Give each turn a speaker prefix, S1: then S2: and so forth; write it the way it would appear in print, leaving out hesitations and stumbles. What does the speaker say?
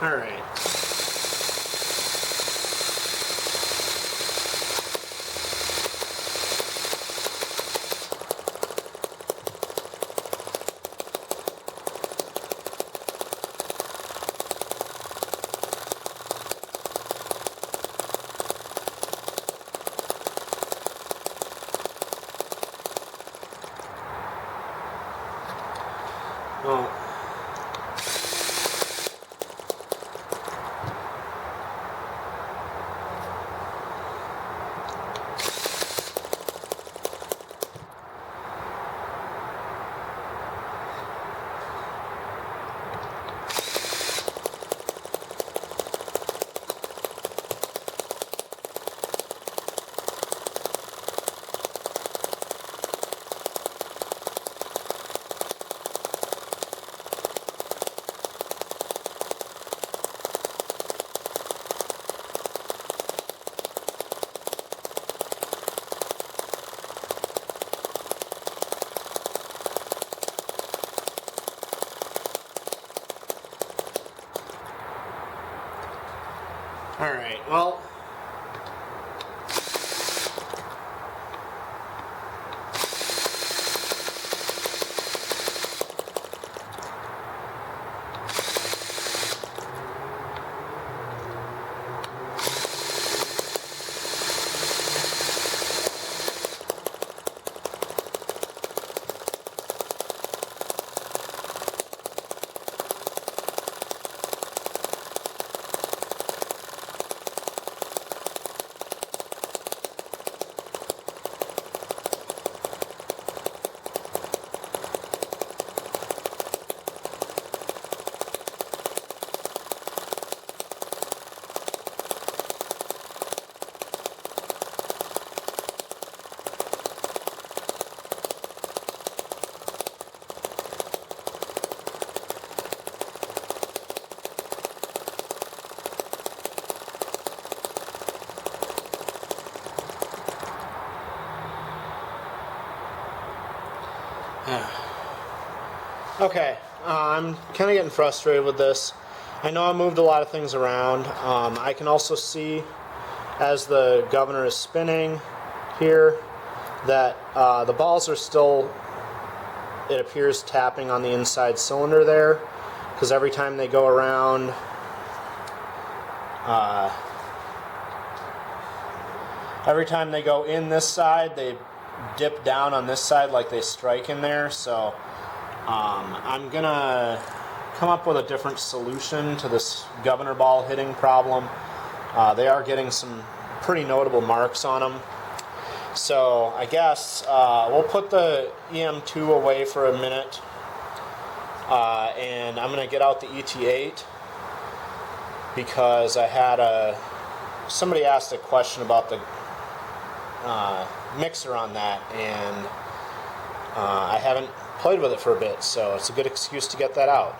S1: Alright. Well, alright, well, okay, I'm kind of getting frustrated with this. I know I moved a lot of things around. I can also see as the governor is spinning here that the balls are still, it appears, tapping on the inside cylinder there, because every time they go around, every time they go in this side, they dip down on this side like they strike in there. So I'm gonna come up with a different solution to this governor ball hitting problem. They are getting some pretty notable marks on them. So I guess we'll put the EM2 away for a minute, and I'm gonna get out the ET8 because I had somebody asked a question about the mixer on that, and I haven't played with it for a bit, so it's a good excuse to get that out.